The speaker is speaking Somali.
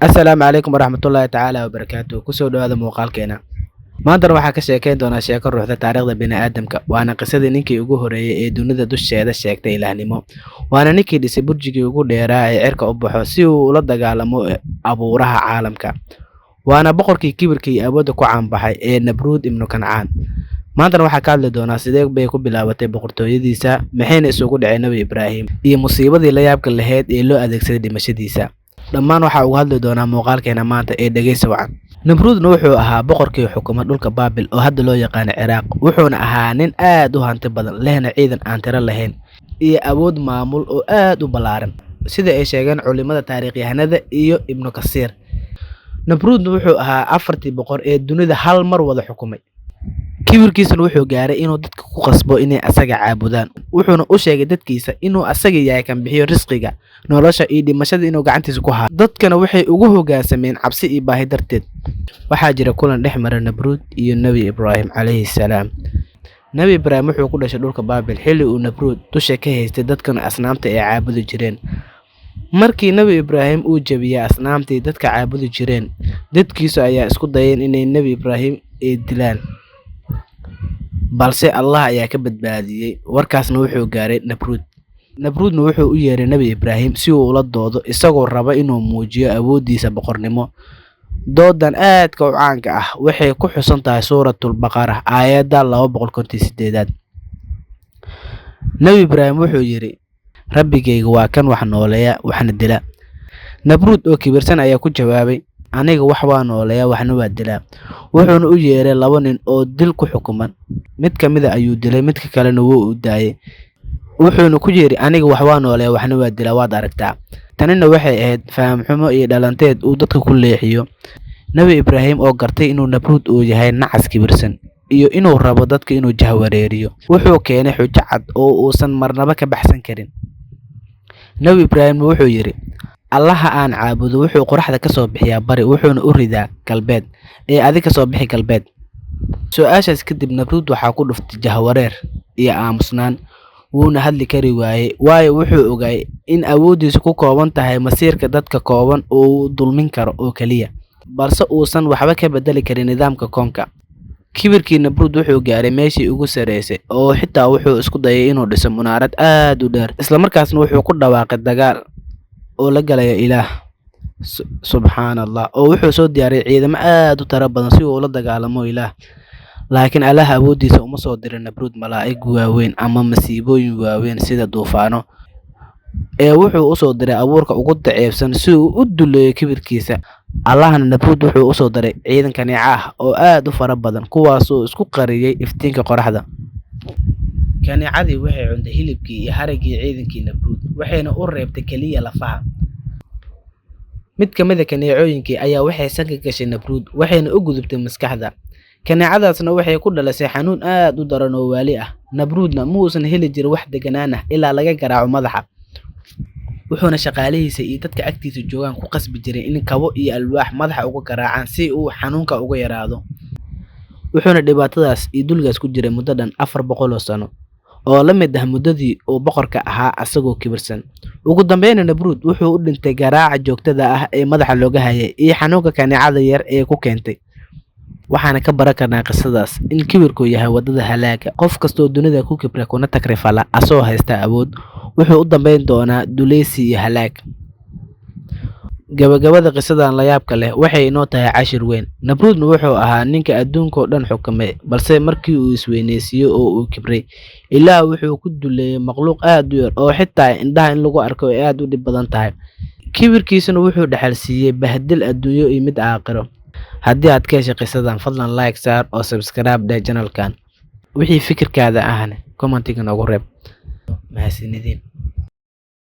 Asalaamu calaykum waraxmatullaahi tacaala wabarakaatuh. Kusoo dhawaada muuqaalkeena. Maantana waxaa ka sheekeyn doonaa sheeko ruuxda taariikhda bini'aadamka. Waana qisadii ninkii ugu horreeyay ee dunida dusheeda sheegtay ilaahnimo. Waana ninkii dhisay burjigii ugu dheeraa ee cirka u baxo si uu ula dagaalamo abuuraha caalamka. Waana boqorkii kibirka iyo awoodda ku caanbaxay ee Nabruud ibnu Kancaan. Maantana waxaa ka hadli doonaa sidee bay ku bilaabatay boqortooyadiisa, maxayna isugu dhaceen Nabi Ibraahim, iyo musiibadii la yaabka lahayd ee loo adeegsaday dhimashadiisa. Dhammaan waxaa uga hadli doonaa muuqaalkeena maanta ee dhegeysi wacan. Nabruudna wuxuu ahaa boqorkii xukuma dhulka Baabil oo hadda loo yaqaan Ciraaq. Wuxuuna ahaa nin aad u hanti badan, lehna ciidan aan tiro lahayn iyo awood maamul oo aad u ballaaran, sida ay sheegeen culimada taariikhyahanada iyo Ibnu Kasiir. Nabruudna wuxuu ahaa afartii boqor ee dunida hal mar wada xukumay. Kibirkiisuna wuxuu gaaray inuu dadka ku qasbo inay asaga caabudaan. Wuxuuna u sheegay dadkiisa inuu asaga yahay kan bixiyo risqiga, nolosha iyo dhimashada inuu gacantiisa ku hayo. Dadkana waxay ugu hoggaansameen cabsi iyo baahi darteed. Waxaa jira kulan dhex mara Nabruud iyo Nabi Ibraahim calayhi salaam. Nabi Ibraahim wuxuu ku dhashay dhulka Baabil xilli uu Nabruud dusha ka haystay dadkana asnaamta ay caabudi jireen. Markii Nabi Ibraahim uu jabiyay asnaamtii dadka caabudi jireen, dadkiisu ayaa isku dayeen inay Nabi Ibraahim dilaan, balse Allah ayaa ka badbaadiyay. Warkaasna wuxuu gaaray Nabruud. Nabruudna wuxuu u yeeray Nabi Ibraahim si uu ula doodo, isagoo raba inuu muujiyo awooddiisa boqornimo. Doodan aadka u caanka ah waxay ku xusan tahay suuratul Baqara aayadda 258. Nabi Ibraahim wuxuu yiri, Rabbigayga waa kan wax nooleeya waxna dila. Nabruud oo kibirsan ayaa ku jawaabay, aniga wax waa nooleeya waxna waa dilaa. Wuxuuna u yeeray laba nin oo dil ku xukuman. Mid ka mid ah ayuu dilay, midka kalena wuu u daayay. Wuxuuna ku yiri, aniga wax waa nooleeya waxna waa dilaa, waad aragtaa. Tanina waxay ahayd faham xumo iyo dhalanteed uu dadka ku leexiyo. Nabi Ibraahim oo gartay inuu Nabruud uu yahay nacas kibirsan iyo inuu rabo dadka inuu jahwareeriyo, wuxuu keenay xujo cad oo uusan marnaba ka baxsan karin. Nabi Ibraahim wuxuu yiri, Allaha aan caabudo wuxuu qoraxda ka soo bixiyaa bari, wuxuuna u ridaa galbeed, ee adiga soo bixi galbeed. Su'aashaas kadib Nabruud waxaa ku dhuftay jahwareer iyo aamusnaan. Wuuna hadli kari waayay, waayo wuxuu ogaay in awooddiisu ku kooban tahay masiirka dadka kooban oo uu dulmin karo oo kaliya, balse uusan waxba ka bedeli karin nidaamka koonka. Kibirkii Nabruud wuxuu gaaray meeshii ugu sareysay oo xitaa wuxuu isku dayay inuu dhiso munaarad aad u dheer, isla markaasna wuxuu ku dhawaaqay dagaal oo la galaya Ilaah subxaanallah, oo wuxuu soo diyaariyay ciidamo aad u tiro badan si uu ula dagaalamo Ilaah. Laakiin Allah awooddiisa uma soo dirin Nabruud malaa'ig waaweyn ama masiibooyin waaweyn sida duufaano, wuxuu u soo diray abuurka ugu daciifsan si uu u duleeyo kibirkiisa. Allahna Nabruud wuxuu u soo diray ciidan kaneeco ah oo aad u fara badan, kuwaasoo isku qariyay iftiinka qoraxda. Kaneecadii waxay cuntay hilibkii iyo haraggii ciidankii Nabruud, waxayna u reebtay kaliya lafaha. Mid ka mid ah kaneecooyinkii ayaa waxay sanka gashay Nabruud, waxayna u gudubtay maskaxda. Kaneecadaasna waxay ku dhalisay xanuun aad u daran oo waali ah. Nabruudna ma uusan heli jirin wax deganaan ah ilaa laga garaaco madaxa. Wuxuuna shaqaalihiisa iyo dadka agtiisa joogaan ku qasbi jiray in kabo iyo alwaax madaxa uga garaacaan si uu xanuunka uga yaraado. Wuxuuna dhibaatadaas iyo dulgaas ku jiray muddo dhan 400 sano, oo la mid ah muddadii uu boqorka ahaa asagoo kibirsan. Ugu dambeyn Nabruud wuxuu u dhintay garaaca joogtada ah ee madaxa looga hayay iyo xanuunka kaneecada yar ee ku keentay. Waxaana ka baran karnaa qisadaas in kibirku yahay wadada halaaga. Qof kastoo dunida ku kibra kuna takrifala asoo haysta awood, wuxuu u dambeyn doonaa duuleysi iyo halaag. Gabagabada qisadan la yaabka leh waxay inoo tahay cashir weyn. Nabruudna wuxuu ahaa ninka adduunka oo dhan xukumay, balse markii uu isweyneysiiyey oo uu kibray, Ilaah wuxuu ku duleeyay makhluuq aad u yar oo xitaa indhaha in lagu arko ay aad u dhib badan tahay. Kibirkiisuna wuxuu dhaxal siiyay bahdil adduunyo iyo mid aakhiro. Haddii aad ka heshay qisadan, fadlan like saar oo subscribe channelkan. Wixii fikirkaada ahna commentiga noogu reeb. Mahadsanidin.